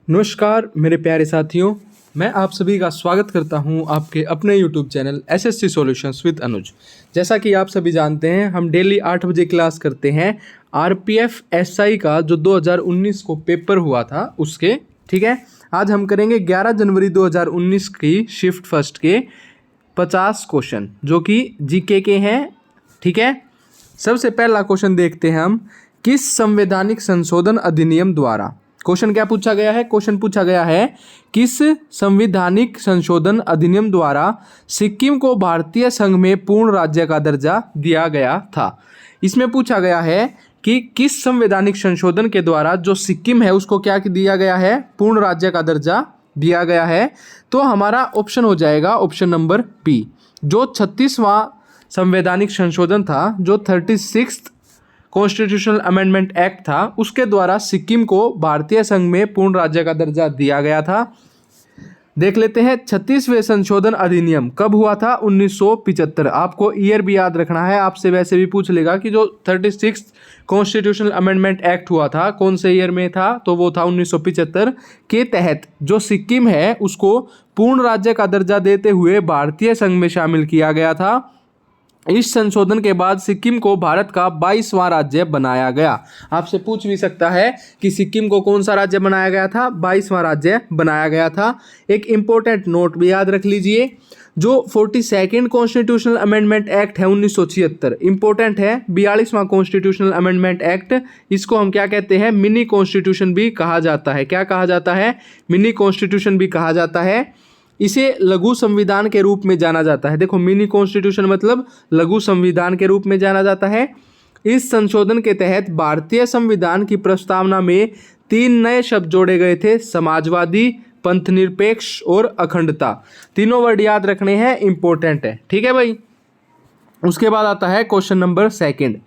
नमस्कार मेरे प्यारे साथियों, मैं आप सभी का स्वागत करता हूं आपके अपने YouTube channel SSC solutions with Anuj. जैसा कि आप सभी जानते हैं, हम डेली 8 बजे क्लास करते हैं RPF SI का जो 2019 को पेपर हुआ था उसके। ठीक है, आज हम करेंगे 11 जनवरी 2019 की शिफ्ट फर्स्ट के 50 क्वेश्चन जो कि जीके के हैं। ठीक है, सबसे पहला क्वेश्चन देखते हैं हम, किस संवैधानिक संशोधन अधिनियम द्वारा। क्वेश्चन क्या पूछा गया है? क्वेश्चन पूछा गया है किस संवैधानिक संशोधन अधिनियम द्वारा सिक्किम को भारतीय संघ में पूर्ण राज्य का दर्जा दिया गया था। इसमें पूछा गया है कि किस संवैधानिक संशोधन के द्वारा जो सिक्किम है उसको क्या दिया गया है? पूर्ण राज्य का दर्जा दिया गया है। तो हमारा ऑप्शन हो जाएगा ऑप्शन नंबर बी, जो 36वां संवैधानिक संशोधन था, जो 36th कॉन्स्टिट्यूशनल अमेंडमेंट एक्ट था, उसके द्वारा सिक्किम को भारतीय संघ में पूर्ण राज्य का दर्जा दिया गया था। देख लेते हैं 36वें संशोधन अधिनियम कब हुआ था? 1975। आपको ईयर भी याद रखना है, आपसे वैसे भी पूछ लेगा कि जो 36th कॉन्स्टिट्यूशनल अमेंडमेंट एक्ट हुआ था कौन से ईयर में था, तो वो था 1975 के तहत जो सिक्किम है उसको पूर्ण राज्य का दर्जा देते हुए भारतीय संघ में शामिल किया गया था। इस संशोधन के बाद सिक्किम को भारत का 22वां राज्य बनाया गया। आपसे पूछ भी सकता है कि सिक्किम को कौन सा राज्य बनाया गया था? 22वां राज्य बनाया गया था। एक इंपॉर्टेंट नोट भी याद रख लीजिए, जो 42nd कॉन्स्टिट्यूशनल अमेंडमेंट एक्ट है 1976, इंपॉर्टेंट है। 42वां कॉन्स्टिट्यूशनल अमेंडमेंट एक्ट, इसको हम क्या कहते हैं? मिनी कॉन्स्टिट्यूशन भी कहा जाता है। क्या कहा जाता है? मिनी कॉन्स्टिट्यूशन भी कहा जाता है। इसे लघु संविधान के रूप में जाना जाता है। देखो, मिनी कॉन्स्टिट्यूशन मतलब लघु संविधान के रूप में जाना जाता है। इस संशोधन के तहत भारतीय संविधान की प्रस्तावना में 3 नए शब्द जोड़े गए थे, समाजवादी, पंथनिरपेक्ष और अखंडता। तीनों वर्ड याद रखने हैं, इंपॉर्टेंट है। ठीक है भाई। उसके बाद आता है question number second.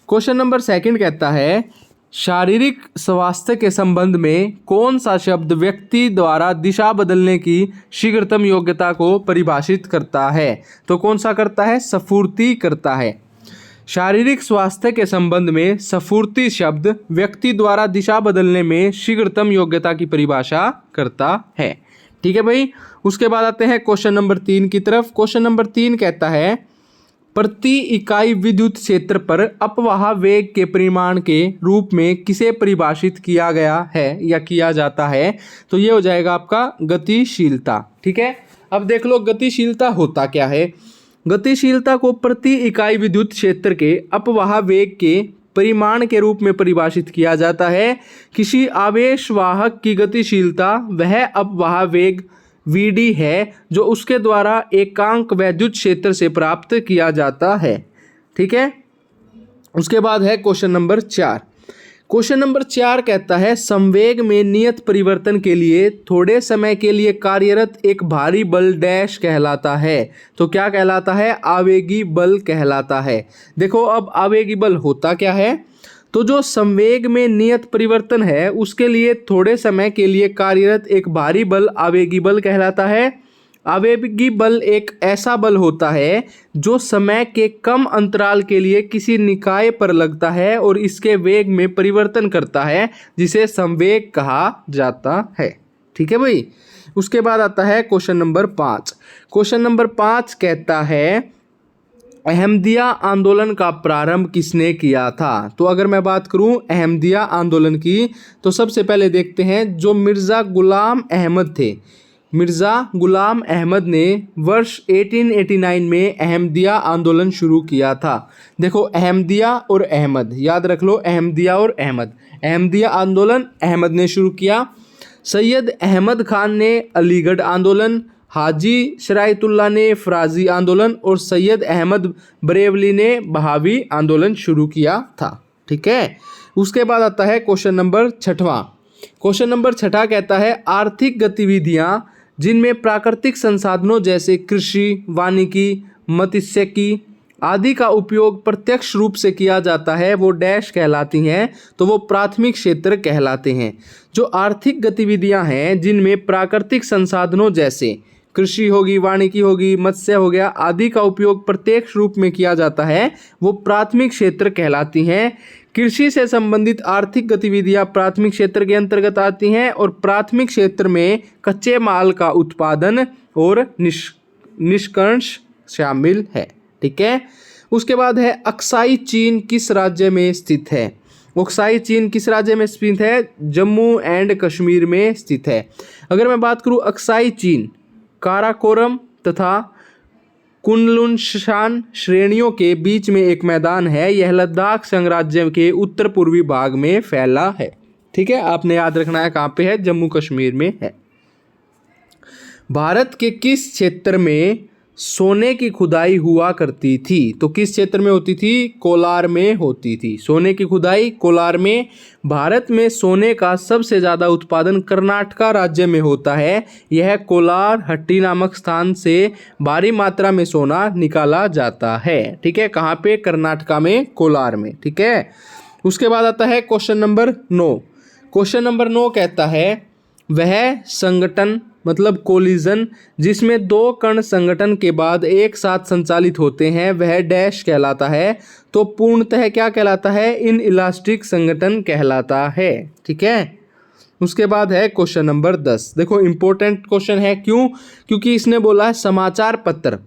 Question number second कहता है, शारीरिक स्वास्थ्य के संबंध में कौन सा शब्द व्यक्ति द्वारा दिशा बदलने की शीघ्रतम योग्यता को परिभाषित करता है? तो कौन सा करता है? स्फूर्ति करता है। शारीरिक स्वास्थ्य के संबंध में स्फूर्ति शब्द व्यक्ति द्वारा दिशा बदलने में शीघ्रतम योग्यता की परिभाषा करता है। ठीक है भाई। उसके बाद आते हैं क्वेश्चन नंबर 3 की तरफ। क्वेश्चन नंबर 3 कहता है, प्रति इकाई विद्युत क्षेत्र पर अपवाह वेग के परिमाण के रूप में किसे परिभाषित किया गया है या किया जाता है? तो ये हो जाएगा आपका गतिशीलता। ठीक है, अब देख लो गतिशीलता होता क्या है। गतिशीलता को प्रति इकाई विद्युत क्षेत्र के अपवाह वेग के परिमाण के रूप में परिभाषित किया जाता है। किसी आवेश वाहक की गतिशीलता वह अपवाह वेग Vd है जो उसके द्वारा एकांक वैद्युत क्षेत्र से प्राप्त किया जाता है। ठीक है। उसके बाद है क्वेश्चन नंबर 4। क्वेश्चन नंबर 4 कहता है, संवेग में नियत परिवर्तन के लिए थोड़े समय के लिए कार्यरत एक भारी बल डैश कहलाता है। तो क्या कहलाता है? आवेगी बल कहलाता है। देखो, अब आवेगी बल होता क्या है? तो जो संवेग में नियत परिवर्तन है उसके लिए थोड़े समय के लिए कार्यरत एक भारी बल आवेगी बल कहलाता है। आवेगी बल एक ऐसा बल होता है जो समय के कम अंतराल के लिए किसी निकाय पर लगता है और इसके वेग में परिवर्तन करता है, जिसे संवेग कहा जाता है। ठीक है भाई। उसके बाद आता है क्वेश्चन नंबर 5। क्वेश्चन नंबर 5 कहता है, अहमदिया आंदोलन का प्रारंभ किसने किया था? तो अगर मैं बात करूं अहमदिया आंदोलन की, तो सबसे पहले देखते हैं जो मिर्ज़ा गुलाम अहमद थे। मिर्ज़ा गुलाम अहमद ने वर्ष 1889 में अहमदिया आंदोलन शुरू किया था। देखो, अहमदिया और अहमद याद रख लो, अहमदिया और अहमद। अहमदिया आंदोलन अहमद ने शुरू किया। सैयद अहमद खान ने अलीगढ़ आंदोलन, हाजी शरायतुल्लाह ने फराजी आंदोलन और सैयद अहमद बरेवली ने बहावी आंदोलन शुरू किया था। ठीक है। उसके बाद आता है क्वेश्चन नंबर 6वां। क्वेश्चन नंबर 6 कहता है, आर्थिक गतिविधियां जिनमें प्राकृतिक संसाधनों जैसे कृषि, वानिकी, मत्स्यिकी आदि का उपयोग प्रत्यक्ष रूप से किया जाता है वो डैश कहलाती हैं। तो वो प्राथमिक क्षेत्र कहलाते हैं। जो आर्थिक गतिविधियां हैं जिनमें प्राकृतिक संसाधनों जैसे कृषि होगी, वानिकी होगी, मत्स्य हो गया आदि का उपयोग प्रत्यक्ष रूप में किया जाता है वो प्राथमिक क्षेत्र कहलाती हैं। कृषि से संबंधित आर्थिक गतिविधियां प्राथमिक क्षेत्र के अंतर्गत आती हैं और प्राथमिक क्षेत्र में कच्चे माल का उत्पादन और निष्कर्षण शामिल है। ठीक है। उसके बाद है अक्साई चीन किस राज्य में स्थित है? अक्साई चीन किस राज्य में स्थित है? जम्मू एंड कश्मीर में स्थित है। अगर मैं बात करूं अक्साई चीन काराकोरम तथा कुनलुनशान श्रेणियों के बीच में एक मैदान है। यह लद्दाख संघराज्य के उत्तर पूर्वी भाग में फैला है। ठीक है, आपने याद रखना है कहाँ पे है, जम्मू कश्मीर में है। भारत के किस क्षेत्र में सोने की खुदाई हुआ करती थी? तो किस क्षेत्र में होती थी? कोलार में होती थी। सोने की खुदाई कोलार में। भारत में सोने का सबसे ज़्यादा उत्पादन कर्नाटका राज्य में होता है। यह कोलार हट्टी नामक स्थान से भारी मात्रा में सोना निकाला जाता है। ठीक है, कहाँ पे? कर्नाटका में, कोलार में। ठीक है। उसके बाद आता है क्वेश्चन नंबर 9। क्वेश्चन नंबर 9 कहता है वह संगठन मतलब कोलिजन जिसमें दो कण संगठन के बाद एक साथ संचालित होते हैं वह डैश कहलाता है। तो पूर्णतः क्या कहलाता है? इन इलास्टिक संगठन कहलाता है। ठीक है। उसके बाद है क्वेश्चन नंबर 10। देखो इंपॉर्टेंट क्वेश्चन है। क्यों? क्योंकि इसने बोला है समाचार पत्र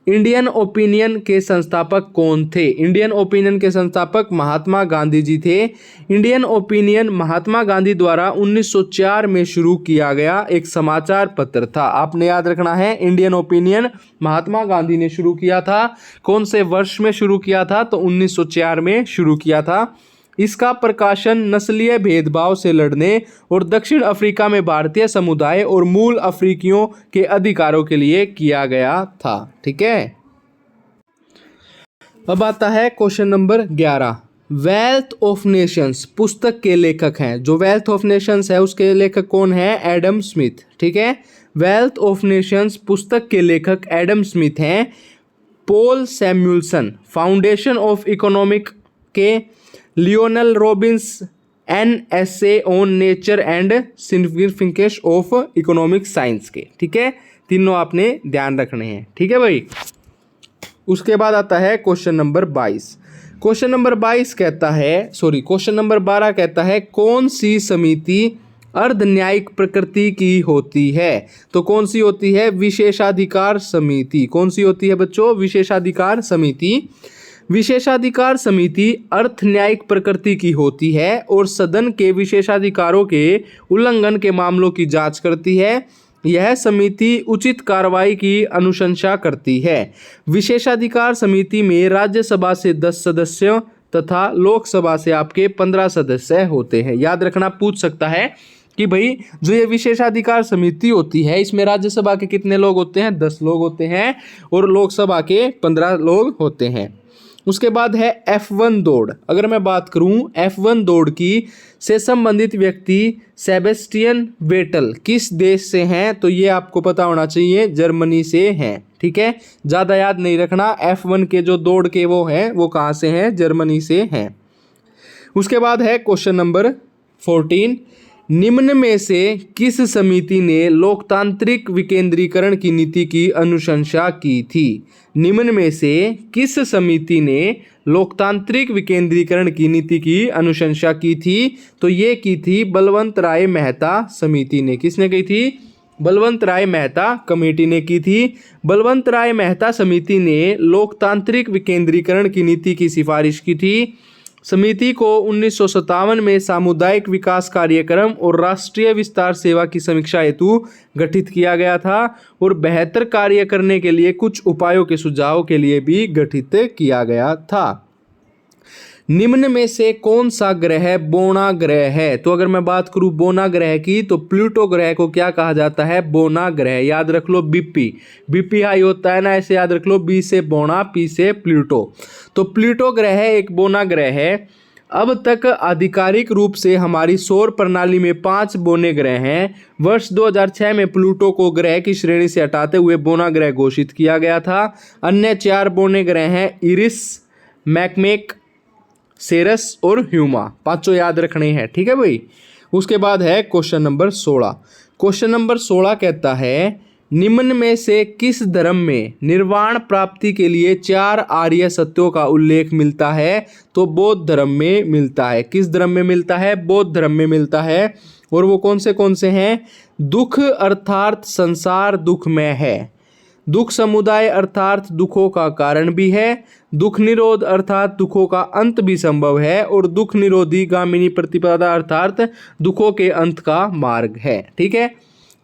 इंडियन ओपिनियन के संस्थापक कौन थे? इंडियन ओपिनियन के संस्थापक महात्मा गांधी जी थे। इंडियन ओपिनियन महात्मा गांधी द्वारा 1904 में शुरू किया गया एक समाचार पत्र था। आपने याद रखना है, इंडियन ओपिनियन महात्मा गांधी ने शुरू किया था। कौन से वर्ष में शुरू किया था? तो 1904 में शुरू किया था। इसका प्रकाशन नस्लीय भेदभाव से लड़ने और दक्षिण अफ्रीका में भारतीय समुदाय और मूल अफ्रीकियों के अधिकारों के लिए किया गया था। ठीक है। अब आता है question number 11। Wealth of nations पुस्तक के लेखक हैं। जो वेल्थ ऑफ नेशंस है उसके लेखक कौन है? Adam Smith. ठीक है। वेल्थ ऑफ नेशंस पुस्तक के लेखक एडम स्मिथ हैं। Paul Samuelson foundation of economic के Lionel Robbins an essay on nature and significance of economic science के। ठीक है, तीनों आपने ध्यान रखने हैं। ठीक है भाई। उसके बाद आता है क्वेश्चन नंबर 22। क्वेश्चन नंबर 22 कहता है क्वेश्चन नंबर 12 कहता है कौन सी समिति अर्ध न्यायिक प्रकृति की होती है? तो कौन सी होती है? विशेषाधिकार समिति। कौन सी होती है बच्चों? विशेषाधिकार समिति। विशेषाधिकार समिति अर्थ न्यायिक प्रकृति की होती है और सदन के विशेषाधिकारों के उल्लंघन के मामलों की जांच करती है। यह समिति उचित कार्रवाई की अनुशंसा करती है। विशेषाधिकार समिति में राज्यसभा से 10 सदस्य तथा लोकसभा से आपके 15 सदस्य होते हैं। याद रखना, पूछ सकता है कि भाई जो ये विशेषाधिकार समिति होती है इसमें राज्यसभा के कितने लोग होते हैं? 10 लोग होते हैं और लोकसभा के 15 लोग होते हैं। उसके बाद है F1 दौड़। अगर मैं बात करूं F1 दौड़ की से संबंधित व्यक्ति सेबेस्टियन वेटल किस देश से हैं? तो ये आपको पता होना चाहिए, जर्मनी से हैं। ठीक है, ज़्यादा याद नहीं रखना। F1 के जो दौड़ के वो हैं वो कहाँ से हैं? जर्मनी से हैं। उसके बाद है क्वेश्चन नंबर 14। निम्न में से किस समिति ने लोकतांत्रिक विकेंद्रीकरण की नीति की अनुशंसा की थी? निम्न में से किस समिति ने लोकतांत्रिक विकेंद्रीकरण की नीति की अनुशंसा की थी? तो ये की थी बलवंत राय मेहता समिति ने। किसने की थी? बलवंत राय मेहता कमेटी ने की थी। बलवंत राय मेहता समिति ने लोकतांत्रिक विकेंद्रीकरण की नीति की सिफारिश की थी। समिति को 1957 में सामुदायिक विकास कार्यक्रम और राष्ट्रीय विस्तार सेवा की समीक्षा हेतु गठित किया गया था और बेहतर कार्य करने के लिए कुछ उपायों के सुझाव के लिए भी गठित किया गया था। निम्न में से कौन सा ग्रह बोना ग्रह है? तो अगर मैं बात करूं बोना ग्रह की तो प्लूटो ग्रह को क्या कहा जाता है? बोना ग्रह। याद रख लो, बीपी हाई होता है ना, ऐसे याद रख लो, बी से बोना, पी से प्लूटो। तो प्लूटो ग्रह एक बोना ग्रह है। अब तक आधिकारिक रूप से हमारी सौर प्रणाली में 5 बोने ग्रह हैं। वर्ष 2006 में प्लूटो को ग्रह की श्रेणी से हटाते हुए बोना ग्रह घोषित किया गया था। अन्य 4 बोने ग्रह हैं इरिस, मैकमेक, सेरस और ह्यूमा। 5 याद रखने हैं। ठीक है भाई। उसके बाद है क्वेश्चन नंबर 16। क्वेश्चन नंबर 16 कहता है निम्न में से किस धर्म में निर्वाण प्राप्ति के लिए 4 आर्य सत्यों का उल्लेख मिलता है? तो बौद्ध धर्म में मिलता है। किस धर्म में मिलता है? बौद्ध धर्म में मिलता है। और वो कौन से हैं? दुख अर्थात संसार दुखमय है, दुख समुदाय अर्थात दुखों का कारण भी है, दुख निरोध अर्थात दुखों का अंत भी संभव है, और दुख निरोधी गामिनी प्रतिपदा अर्थात दुखों के अंत का मार्ग है। ठीक है,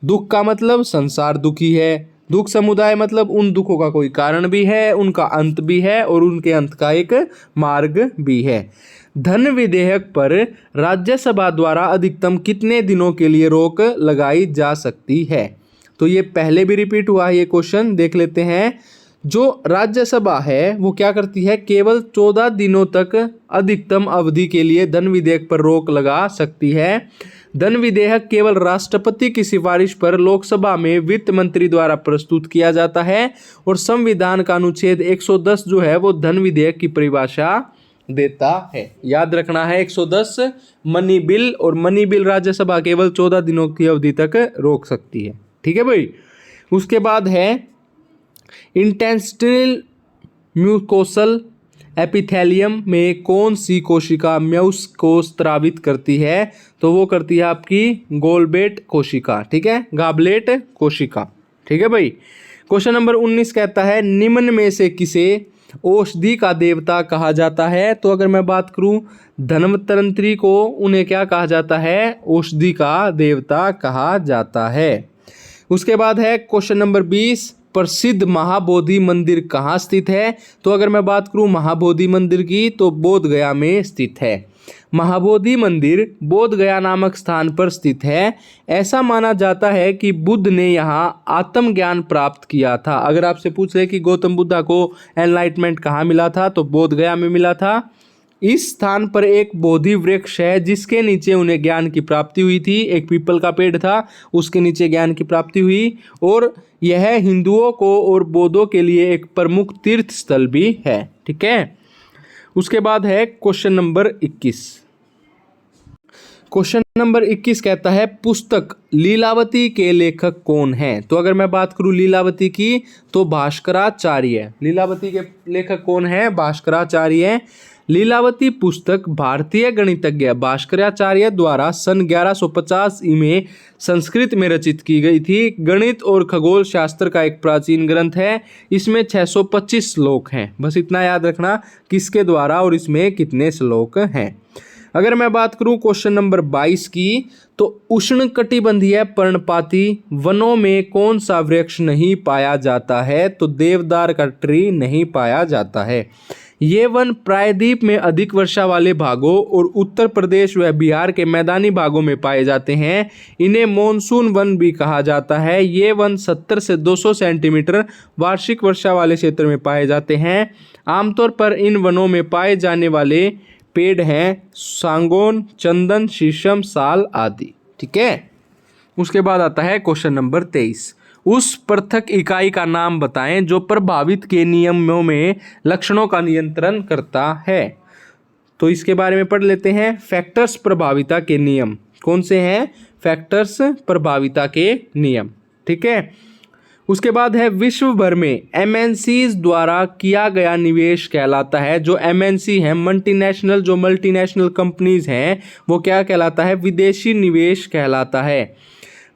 दुख का मतलब संसार दुखी है, दुख समुदाय मतलब उन दुखों का कोई कारण भी है, उनका अंत भी है, और उनके अंत का एक मार्ग भी है। धन विधेयक पर राज्यसभा द्वारा अधिकतम कितने दिनों के लिए रोक लगाई जा सकती है? तो ये पहले भी रिपीट हुआ है, ये क्वेश्चन देख लेते हैं। जो राज्यसभा है वो क्या करती है? केवल 14 दिनों तक अधिकतम अवधि के लिए धन विधेयक पर रोक लगा सकती है। धन विधेयक केवल राष्ट्रपति की सिफारिश पर लोकसभा में वित्त मंत्री द्वारा प्रस्तुत किया जाता है, और संविधान का अनुच्छेद 110 जो है वो धन विधेयक की परिभाषा देता है। याद रखना है 110 मनी बिल, और मनी बिल राज्यसभा केवल 14 दिनों की अवधि तक रोक सकती है। ठीक है भाई। उसके बाद है इंटेस्टिनल म्यूकोसल एपिथेलियम में कौन सी कोशिका म्यूस को स्रावित करती है? तो वो करती है आपकी गोलबेट कोशिका। ठीक है, गाबलेट कोशिका। ठीक है भाई। क्वेश्चन नंबर 19 कहता है निम्न में से किसे औषधि का देवता कहा जाता है? तो अगर मैं बात करूं धनवंतरी को, उन्हें क्या कहा जाता है? औषधि का देवता कहा जाता है। उसके बाद है क्वेश्चन नंबर 20, प्रसिद्ध महाबोधि मंदिर कहाँ स्थित है? तो अगर मैं बात करूं महाबोधि मंदिर की, तो बोध गया में स्थित है। महाबोधि मंदिर बोध गया नामक स्थान पर स्थित है। ऐसा माना जाता है कि बुद्ध ने यहाँ आत्मज्ञान प्राप्त किया था। अगर आपसे पूछ ले कि गौतम बुद्धा को एनलाइटमेंट कहाँ मिला था, तो बोध गया में मिला था। इस स्थान पर एक बोधि वृक्ष है जिसके नीचे उन्हें ज्ञान की प्राप्ति हुई थी। एक पीपल का पेड़ था, उसके नीचे ज्ञान की प्राप्ति हुई, और यह हिंदुओं को और बौद्धों के लिए एक प्रमुख तीर्थ स्थल भी है। ठीक है। उसके बाद है क्वेश्चन नंबर 21। क्वेश्चन नंबर 21 कहता है पुस्तक लीलावती के लेखक कौन हैं? तो अगर मैं बात करूं लीलावती की, तो भास्कराचार्य। लीलावती के लेखक कौन है? भास्कराचार्य। लीलावती पुस्तक भारतीय गणितज्ञ भास्कराचार्य द्वारा सन 1150 में संस्कृत में रचित की गई थी। गणित और खगोल शास्त्र का एक प्राचीन ग्रंथ है। इसमें 625 श्लोक हैं। बस इतना याद रखना किसके द्वारा और इसमें कितने श्लोक हैं। अगर मैं बात करूं क्वेश्चन नंबर 22 की, तो उष्णकटिबंधीय पर्णपाती वनों में कौन सा वृक्ष नहीं पाया जाता है? तो देवदार का ट्री नहीं पाया जाता है। ये वन प्रायद्वीप में अधिक वर्षा वाले भागों और उत्तर प्रदेश व बिहार के मैदानी भागों में पाए जाते हैं। इन्हें मॉनसून वन भी कहा जाता है। ये वन 70 से 200 सेंटीमीटर वार्षिक वर्षा वाले क्षेत्र में पाए जाते हैं। आमतौर पर इन वनों में पाए जाने वाले पेड़ हैं सांगोन, चंदन, शीशम, साल आदि। ठीक है। उसके बाद आता है क्वेश्चन नंबर 23। उस पृथक इकाई का नाम बताएं जो प्रभावित के नियमों में लक्षणों का नियंत्रण करता है। तो इसके बारे में पढ़ लेते हैं। फैक्टर्स प्रभाविता के नियम कौन से हैं? फैक्टर्स प्रभाविता के नियम। ठीक है। उसके बाद है विश्व भर में MNCs द्वारा किया गया निवेश कहलाता है। जो MNC है मल्टीनेशनल, जो मल्टीनेशनल कंपनीज हैं, वो क्या कहलाता है? विदेशी निवेश कहलाता है।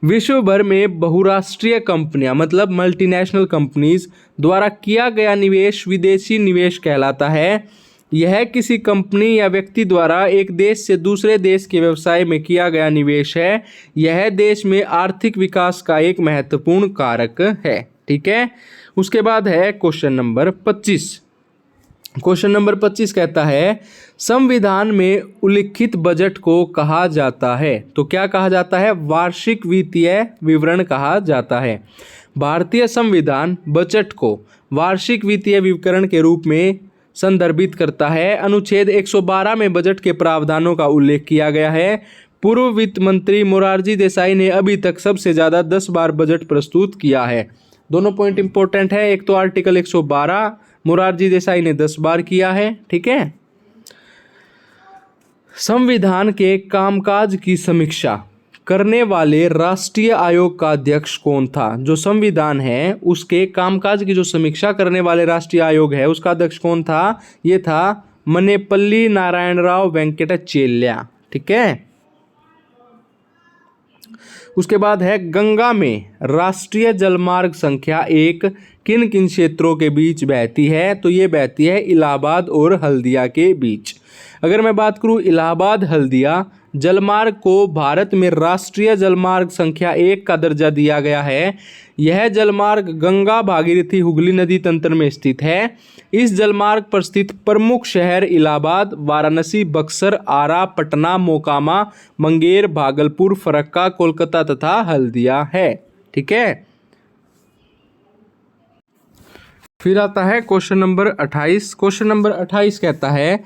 विश्व भर में बहुराष्ट्रीय कंपनियां मतलब मल्टीनेशनल कंपनीज द्वारा किया गया निवेश विदेशी निवेश कहलाता है। यह किसी कंपनी या व्यक्ति द्वारा एक देश से दूसरे देश के व्यवसाय में किया गया निवेश है। यह देश में आर्थिक विकास का एक महत्वपूर्ण कारक है। ठीक है। उसके बाद है क्वेश्चन नंबर 25। क्वेश्चन नंबर 25 कहता है संविधान में उल्लिखित बजट को कहा जाता है। तो क्या कहा जाता है? वार्षिक वित्तीय विवरण कहा जाता है। भारतीय संविधान बजट को वार्षिक वित्तीय विवरण के रूप में संदर्भित करता है। अनुच्छेद 112 में बजट के प्रावधानों का उल्लेख किया गया है। पूर्व वित्त मंत्री मोरारजी देसाई ने अभी तक सबसे ज़्यादा 10 बार बजट प्रस्तुत किया है। दोनों पॉइंट इंपॉर्टेंट है। एक तो आर्टिकल 112 मोरारजी देसाई ने 10 बार किया है। ठीक है। संविधान के कामकाज की समीक्षा करने वाले राष्ट्रीय आयोग का अध्यक्ष कौन था? जो संविधान है उसके कामकाज की जो समीक्षा करने वाले राष्ट्रीय आयोग है उसका अध्यक्ष कौन था? ये था मनेपल्ली नारायण राव वेंकटचेल्या। ठीक है। उसके बाद है गंगा में राष्ट्रीय जलमार्ग संख्या 1 किन किन क्षेत्रों के बीच बहती है? तो ये बहती है इलाहाबाद और हल्दिया के बीच। अगर मैं बात करूँ इलाहाबाद हल्दिया जलमार्ग को भारत में राष्ट्रीय जलमार्ग संख्या 1 का दर्जा दिया गया है। यह जलमार्ग गंगा भागीरथी हुगली नदी तंत्र में स्थित है। इस जलमार्ग पर स्थित प्रमुख शहर इलाहाबाद, वाराणसी, बक्सर, आरा, पटना, मोकामा, मुंगेर, भागलपुर, फरक्का, कोलकाता तथा हल्दिया है। ठीक है। फिर आता है क्वेश्चन नंबर 28। क्वेश्चन नंबर 28 कहता है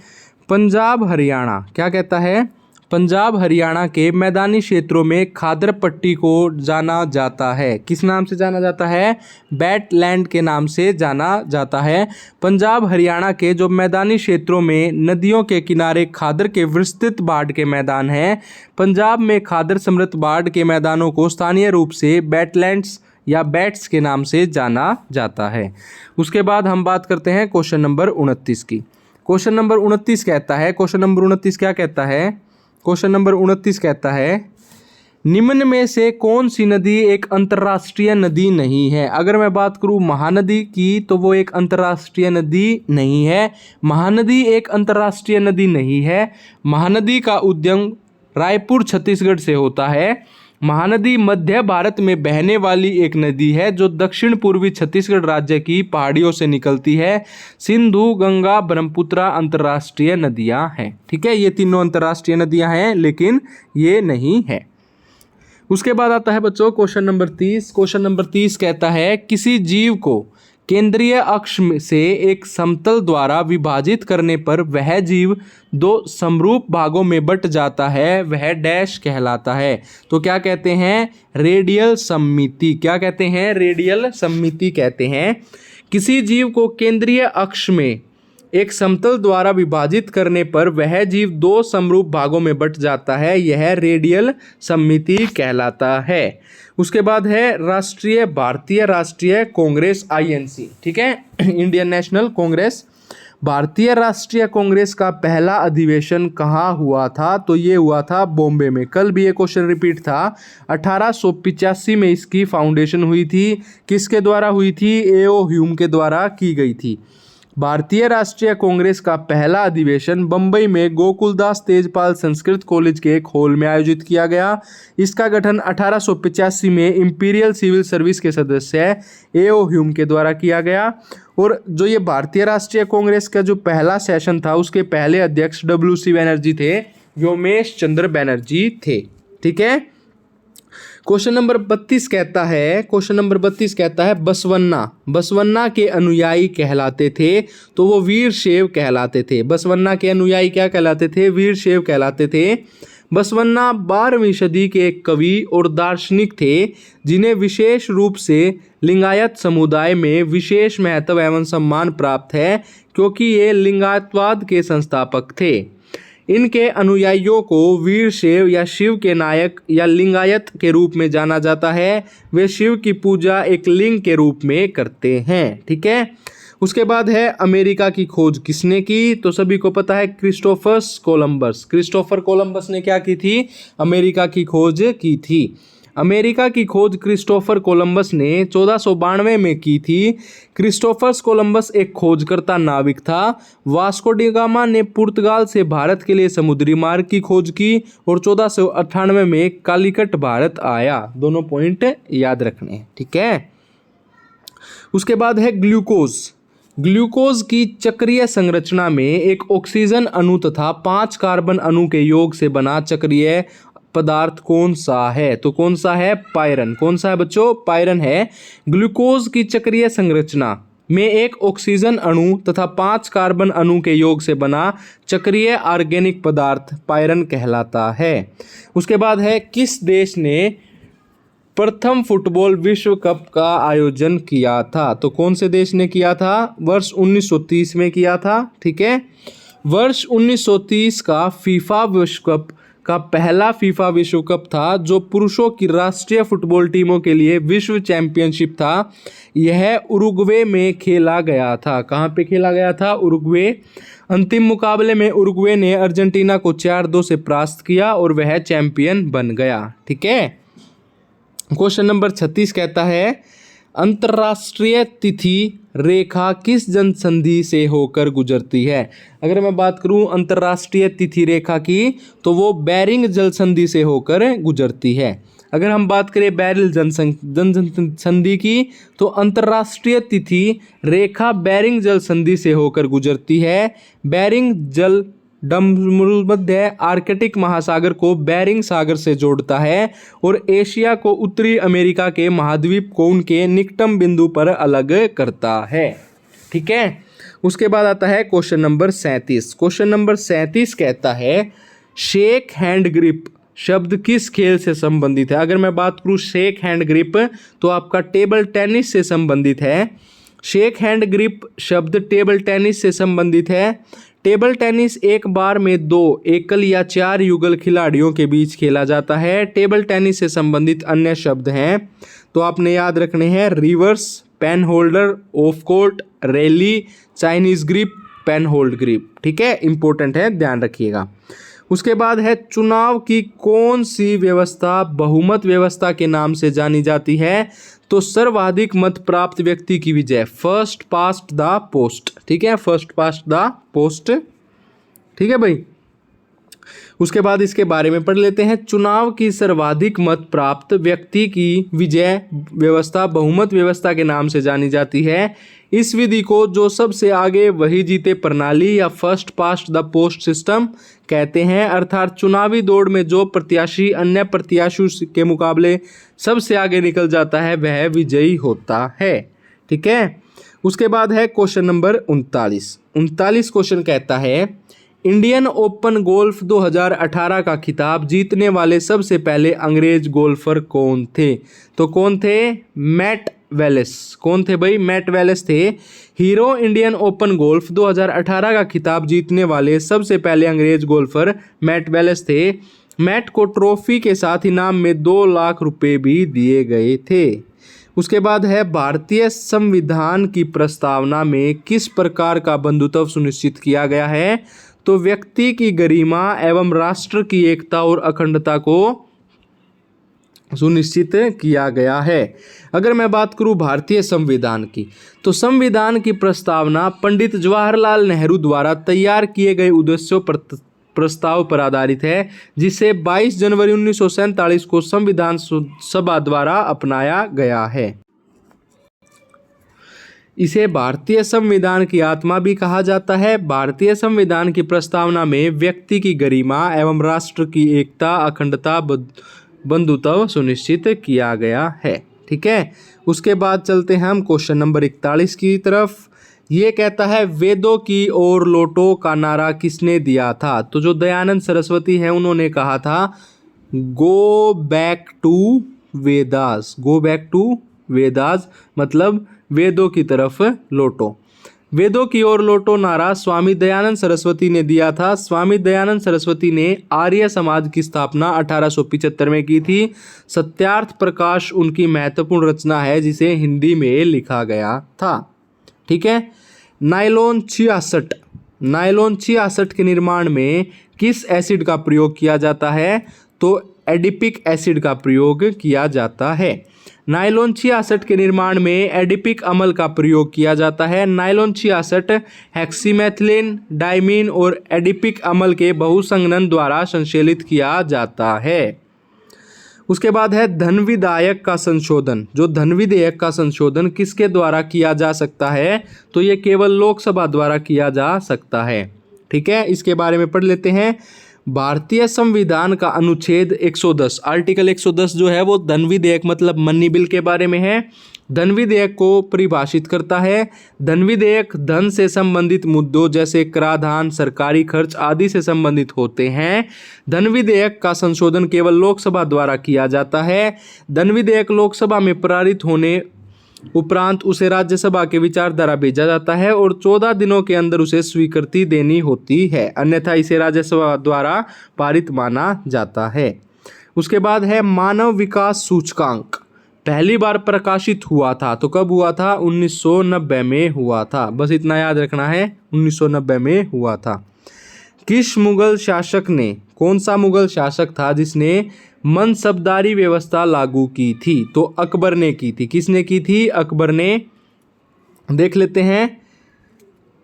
पंजाब हरियाणा, क्या कहता है? पंजाब हरियाणा के मैदानी क्षेत्रों में खादर पट्टी को जाना जाता है। किस नाम से जाना जाता है? वेटलैंड के नाम से जाना जाता है। पंजाब हरियाणा के जो मैदानी क्षेत्रों में नदियों के किनारे खादर के विस्तृत बाढ़ के मैदान हैं। पंजाब में खादर समृद्ध बाढ़ के मैदानों को स्थानीय रूप से वेटलैंड्स या बैट्स के नाम से जाना जाता है। उसके बाद हम बात करते हैं क्वेश्चन नंबर 29 की। क्वेश्चन नंबर 29 कहता है, क्वेश्चन नंबर 29 क्या कहता है? क्वेश्चन नंबर 29 कहता है निम्न में से कौन सी नदी एक अंतर्राष्ट्रीय नदी नहीं है? अगर मैं बात करूं महानदी की तो वो एक अंतर्राष्ट्रीय नदी नहीं है। महानदी एक अंतर्राष्ट्रीय नदी नहीं है। महानदी का उद्गम रायपुर छत्तीसगढ़ से होता है। महानदी मध्य भारत में बहने वाली एक नदी है जो दक्षिण पूर्वी छत्तीसगढ़ राज्य की पहाड़ियों से निकलती है। सिंधु, गंगा, ब्रह्मपुत्र अंतर्राष्ट्रीय नदियां हैं। ठीक है, ये तीनों अंतर्राष्ट्रीय नदियां हैं लेकिन ये नहीं है। उसके बाद आता है बच्चों क्वेश्चन नंबर 30। क्वेश्चन नंबर 30 कहता है किसी जीव को केंद्रीय अक्ष से एक समतल द्वारा विभाजित करने पर वह जीव दो समरूप भागों में बंट जाता है, वह डैश कहलाता है। तो क्या कहते हैं? रेडियल सममिति। क्या कहते हैं? रेडियल सममिति कहते हैं। किसी जीव को केंद्रीय अक्ष में एक समतल द्वारा विभाजित करने पर वह जीव दो समरूप भागों में बंट जाता है, यह रेडियल सममिति कहलाता है। उसके बाद है भारतीय राष्ट्रीय कांग्रेस INC। ठीक है, इंडियन नेशनल कांग्रेस। भारतीय राष्ट्रीय कांग्रेस का पहला अधिवेशन कहाँ हुआ था? तो ये हुआ था बॉम्बे में। कल भी ये क्वेश्चन रिपीट था। 1885 में इसकी फाउंडेशन हुई थी। किसके द्वारा हुई थी? A.O. ह्यूम के द्वारा की गई थी। भारतीय राष्ट्रीय कांग्रेस का पहला अधिवेशन बम्बई में गोकुलदास तेजपाल संस्कृत कॉलेज के एक हॉल में आयोजित किया गया। इसका गठन 1885 में इंपीरियल सिविल सर्विस के सदस्य A.O. ह्यूम के द्वारा किया गया। और जो ये भारतीय राष्ट्रीय कांग्रेस का जो पहला सेशन था उसके पहले अध्यक्ष WC बनर्जी थे, व्योमेश चंद्र बनर्जी थे। ठीक है। क्वेश्चन नंबर 32 कहता है, क्वेश्चन नंबर 32 कहता है बसवन्ना के अनुयायी कहलाते थे, तो वो वीर शैव कहलाते थे। बसवन्ना के अनुयायी क्या कहलाते थे? वीर शैव कहलाते थे। बसवन्ना 12वीं सदी के एक कवि और दार्शनिक थे जिन्हें विशेष रूप से लिंगायत समुदाय में विशेष महत्व एवं सम्मान प्राप्त है क्योंकि ये लिंगायतवाद के संस्थापक थे। इनके अनुयायियों को वीर शैव या शिव के नायक या लिंगायत के रूप में जाना जाता है। वे शिव की पूजा एक लिंग के रूप में करते हैं। ठीक है। उसके बाद है अमेरिका की खोज किसने की? तो सभी को पता है क्रिस्टोफर कोलंबस। क्रिस्टोफर कोलंबस ने क्या की थी? अमेरिका की खोज की थी। अमेरिका की खोज क्रिस्टोफर कोलंबस ने 1492 में की थी। क्रिस्टोफर कोलंबस एक खोजकर्ता नाविक था। वास्को डी गामा ने पुर्तगाल से भारत के लिए समुद्री मार्ग की खोज की और 1498 में कालीकट भारत आया। दोनों पॉइंट याद रखने हैं। ठीक है। उसके बाद है ग्लूकोज। ग्लूकोज की चक्रीय संरचना में एक ऑक्सीजन अणु तथा 5 कार्बन अणु के योग से बना चक्रीय पदार्थ कौन सा है? तो कौन सा है? पायरन। कौन सा है बच्चों? पायरन है। ग्लूकोज की चक्रीय संरचना में एक ऑक्सीजन अणु तथा 5 कार्बन अणु के योग से बना चक्रीय ऑर्गेनिक पदार्थ पायरन कहलाता है। उसके बाद है किस देश ने प्रथम फुटबॉल विश्व कप का आयोजन किया था? तो कौन से देश ने किया था? वर्ष 1930 में किया था। ठीक है। वर्ष 1930 का फीफा विश्व कप का पहला फीफा विश्व कप था जो पुरुषों की राष्ट्रीय फुटबॉल टीमों के लिए विश्व चैंपियनशिप था, यह उरुग्वे में खेला गया था। कहाँ पे खेला गया था? उरुग्वे। अंतिम मुकाबले में उरुग्वे ने अर्जेंटीना को 4-2 से परास्त किया और वह चैंपियन बन गया। ठीक है। क्वेश्चन नंबर 36 कहता है अंतर्राष्ट्रीय तिथि रेखा किस जनसंधि से होकर गुजरती है? अगर मैं बात करूं अंतर्राष्ट्रीय तिथि रेखा की तो वो बेरिंग जल संधि से होकर गुजरती है। अगर हम बात करें बेरिल जल संधि की तो अंतर्राष्ट्रीय तिथि रेखा बेरिंग जल संधि से होकर गुजरती है। बेरिंग जल भूमध्य आर्कटिक महासागर को बेरिंग सागर से जोड़ता है और एशिया को उत्तरी अमेरिका के महाद्वीप को उनके निकटम बिंदु पर अलग करता है। ठीक है। उसके बाद आता है क्वेश्चन नंबर 37। क्वेश्चन नंबर 37 कहता है शेक हैंड ग्रिप शब्द किस खेल से संबंधित है? अगर मैं बात करूं शेक हैंड ग्रिप तो आपका टेबल टेनिस से संबंधित है। शेक हैंड ग्रिप शब्द टेबल टेनिस से संबंधित है। टेबल टेनिस एक बार में 2 एकल या 4 युगल खिलाड़ियों के बीच खेला जाता है। टेबल टेनिस से संबंधित अन्य शब्द हैं तो आपने याद रखने हैं reverse, pen holder, off court, rally, Chinese grip, pen hold grip. ठीक है, इंपॉर्टेंट है, ध्यान रखिएगा। उसके बाद है चुनाव की कौन सी व्यवस्था बहुमत व्यवस्था के नाम से जानी जाती है? तो सर्वाधिक मत प्राप्त व्यक्ति की विजय, फर्स्ट पास्ट द पोस्ट। ठीक है, फर्स्ट पास्ट द पोस्ट। ठीक है भाई। उसके बाद इसके बारे में पढ़ लेते हैं। चुनाव की सर्वाधिक मत प्राप्त व्यक्ति की विजय व्यवस्था बहुमत व्यवस्था के नाम से जानी जाती है। इस विधि को जो सबसे आगे वही जीते प्रणाली या first past the post system कहते हैं, अर्थात चुनावी दौड़ में जो प्रत्याशी अन्य प्रत्याशियों के मुकाबले सबसे आगे निकल जाता है वह विजयी होता है। ठीक है। उसके बाद है क्वेश्चन नंबर 39 क्वेश्चन कहता है इंडियन ओपन गोल्फ 2018 का खिताब जीतने वाले सबसे पहले अंग्रेज गोल्फर कौन थे? तो कौन थे? Matt Wallace. कौन थे भाई? मैट वेलेस थे। हीरो इंडियन ओपन गोल्फ 2018 का खिताब जीतने वाले सबसे पहले अंग्रेज गोल्फर मैट वेलेस थे। मैट को ट्रॉफी के साथ इनाम में 2 लाख रुपए भी दिए गए थे। उसके बाद है भारतीय संविधान की प्रस्तावना में किस प्रकार का बंधुत्व सुनिश्चित किया गया है? तो व्यक्ति की गरिमा एवं राष्ट्र की एकता और अखंडता को सुनिश्चित किया गया है। अगर मैं बात करूं भारतीय संविधान की तो संविधान की प्रस्तावना पंडित जवाहरलाल नेहरू द्वारा तैयार किए गए उद्देश्यों पर प्रस्ताव पर आधारित है, जिसे 22 जनवरी 1947 को संविधान सभा द्वारा अपनाया गया है। इसे भारतीय संविधान की आत्मा भी कहा जाता है। भारतीय संविधान की प्रस्तावना में व्यक्ति की गरिमा एवं राष्ट्र की एकता अखंडता बंधुत्व सुनिश्चित किया गया है। ठीक है। उसके बाद चलते हैं हम क्वेश्चन नंबर 41 की तरफ। ये कहता है वेदों की ओर लौटो का नारा किसने दिया था? तो जो दयानंद सरस्वती है उन्होंने कहा था go back to Vedas. Go back to Vedas मतलब वेदों की तरफ लौटो। वेदों की ओर लौटो नारा स्वामी दयानंद सरस्वती ने दिया था। स्वामी दयानंद सरस्वती ने आर्य समाज की स्थापना 1875 में की थी। सत्यार्थ प्रकाश उनकी महत्वपूर्ण रचना है जिसे हिंदी में लिखा गया था। ठीक है। नायलॉन 66 के निर्माण में किस एसिड का प्रयोग किया जाता है? तो एडिपिक एसिड का प्रयोग किया जाता है। नायलॉन 66 के निर्माण में एडिपिक अम्ल का प्रयोग किया जाता है। नायलॉन 66 हेक्सीमेथिलीन, डाइमीन और एडिपिक अम्ल के बहुसंघनन द्वारा संश्लेषित किया जाता है। उसके बाद है धन विधेयक का संशोधन। जो धन विधेयक का संशोधन किसके द्वारा किया जा सकता है? तो ये केवल लोकसभा द्वारा किया जा सकता है। ठीक है। इसके बारे में पढ़ लेते हैं। भारतीय संविधान का अनुच्छेद 110 आर्टिकल 110 जो है वो धन विधेयक मतलब मनी बिल के बारे में है। धन विधेयक को परिभाषित करता है। धन विधेयक धन से संबंधित मुद्दों जैसे कराधान, सरकारी खर्च आदि से संबंधित होते हैं। धन विधेयक का संशोधन केवल लोकसभा द्वारा किया जाता है। धन विधेयक लोकसभा में पारित होने उपरांत उसे राज्यसभा के विचारधारा भेजा जाता है और 14 दिनों के अंदर उसे स्वीकृति देनी होती है, अन्यथा इसे राज्यसभा द्वारा पारित माना जाता है। उसके बाद है मानव विकास सूचकांक। पहली बार प्रकाशित हुआ था तो कब हुआ था? 1990 में हुआ था। बस इतना याद रखना है, 1990 में हुआ था। किस मुगल शासक ने, कौन सा मुगल शासक था जिसने मनसबदारी व्यवस्था लागू की थी? तो अकबर ने की थी। किसने की थी? अकबर ने। देख लेते हैं।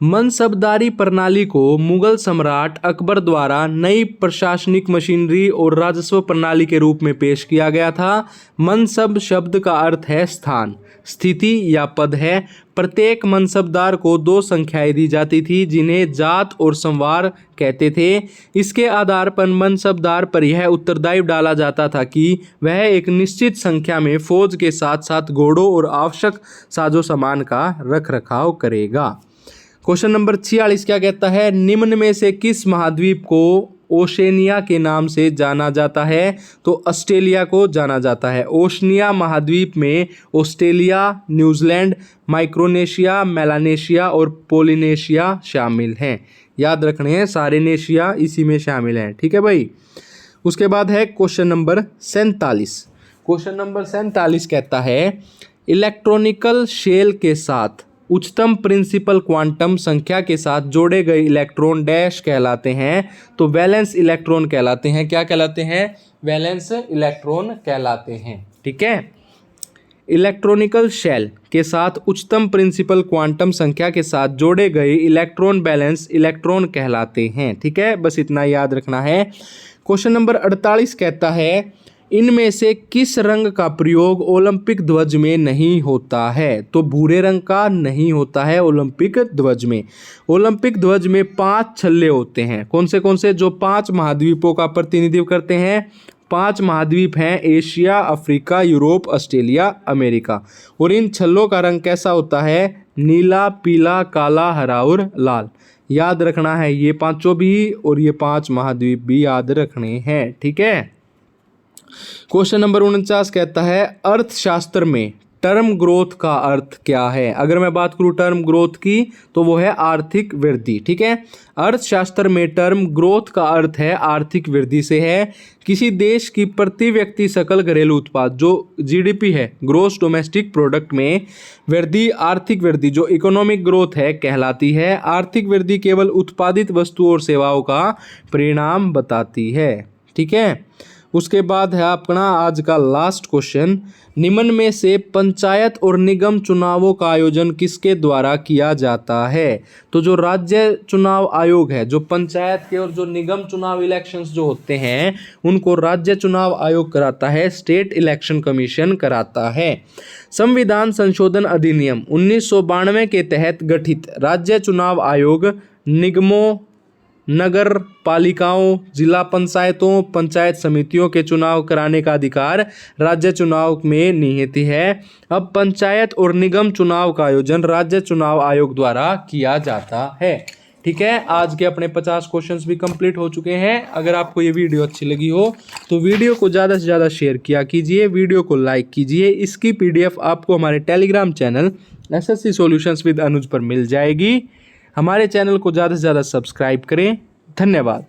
मनसबदारी प्रणाली को मुगल सम्राट अकबर द्वारा नई प्रशासनिक मशीनरी और राजस्व प्रणाली के रूप में पेश किया गया था। मनसब शब्द का अर्थ है स्थान, स्थिति या पद है। प्रत्येक मनसबदार को 2 संख्याएं दी जाती थी जिन्हें जात और संवार कहते थे। इसके आधार पर मनसबदार पर यह उत्तरदायित्व डाला जाता था कि वह एक निश्चित संख्या में फौज के साथ साथ घोड़ों और आवश्यक साजो सामान का रखरखाव करेगा। क्वेश्चन नंबर 46 क्या कहता है? निम्न में से किस महाद्वीप को ओशेनिया के नाम से जाना जाता है? तो ऑस्ट्रेलिया को जाना जाता है। ओशनिया महाद्वीप में ऑस्ट्रेलिया, न्यूजीलैंड, माइक्रोनेशिया, मेलानेशिया और पोलिनेशिया शामिल हैं। याद रखने हैं, सारे नेशिया इसी में शामिल हैं। ठीक है भाई। उसके बाद है क्वेश्चन नंबर 47। क्वेश्चन नंबर 47 कहता है इलेक्ट्रॉनिकल शेल के साथ उच्चतम प्रिंसिपल क्वांटम संख्या के साथ जोड़े गए इलेक्ट्रॉन डैश कहलाते हैं? तो वैलेंस इलेक्ट्रॉन कहलाते हैं। क्या कहलाते हैं? वैलेंस इलेक्ट्रॉन कहलाते हैं। ठीक है। इलेक्ट्रॉनिकल शेल के साथ उच्चतम प्रिंसिपल क्वांटम संख्या के साथ जोड़े गए इलेक्ट्रॉन बैलेंस इलेक्ट्रॉन कहलाते हैं। ठीक है, बस इतना याद रखना है। क्वेश्चन नंबर 48 कहता है इनमें से किस रंग का प्रयोग ओलंपिक ध्वज में नहीं होता है? तो भूरे रंग का नहीं होता है ओलंपिक ध्वज में। ओलंपिक ध्वज में 5 छल्ले होते हैं। कौन से? जो 5 महाद्वीपों का प्रतिनिधित्व करते हैं। 5 महाद्वीप हैं, Asia, Africa, Europe, Australia, America. और इन छल्लों का रंग कैसा होता है? नीला, पीला, काला, हरा और लाल। याद रखना है ये 5 भी, और ये 5 महाद्वीप भी याद रखने हैं। ठीक है। क्वेश्चन नंबर 49 कहता है अर्थशास्त्र में टर्म ग्रोथ का अर्थ क्या है? अगर मैं बात करूं टर्म ग्रोथ की तो वो है आर्थिक वृद्धि। ठीक है। अर्थशास्त्र में टर्म ग्रोथ का अर्थ है आर्थिक वृद्धि से है। किसी देश की प्रति व्यक्ति सकल घरेलू उत्पाद जो जीडीपी है, ग्रोस डोमेस्टिक प्रोडक्ट में वृद्धि, आर्थिक वृद्धि जो इकोनॉमिक ग्रोथ है कहलाती है। आर्थिक वृद्धि केवल उत्पादित वस्तुओं और सेवाओं का परिणाम बताती है। ठीक है। उसके बाद है अपना आज का लास्ट क्वेश्चन, निम्न में से पंचायत और निगम चुनावों का आयोजन किसके द्वारा किया जाता है? तो जो राज्य चुनाव आयोग है, जो पंचायत के और जो निगम चुनाव इलेक्शंस जो होते हैं उनको राज्य चुनाव आयोग कराता है, स्टेट इलेक्शन कमीशन कराता है। संविधान संशोधन अधिनियम 1992 के तहत गठित राज्य चुनाव आयोग निगमों, नगर पालिकाओं, जिला पंचायतों, पंचायत समितियों के चुनाव कराने का अधिकार राज्य चुनाव में निहित है। अब पंचायत और निगम चुनाव का आयोजन राज्य चुनाव आयोग द्वारा किया जाता है। ठीक है। आज के अपने 50 क्वेश्चंस भी कंप्लीट हो चुके हैं। अगर आपको ये वीडियो अच्छी लगी हो तो वीडियो को ज़्यादा से ज़्यादा शेयर किया कीजिए, वीडियो को लाइक कीजिए। इसकी PDF आपको हमारे Telegram channel SSC solutions with Anuj पर मिल जाएगी। हमारे चैनल को ज़्यादा से ज़्यादा सब्सक्राइब करें। धन्यवाद।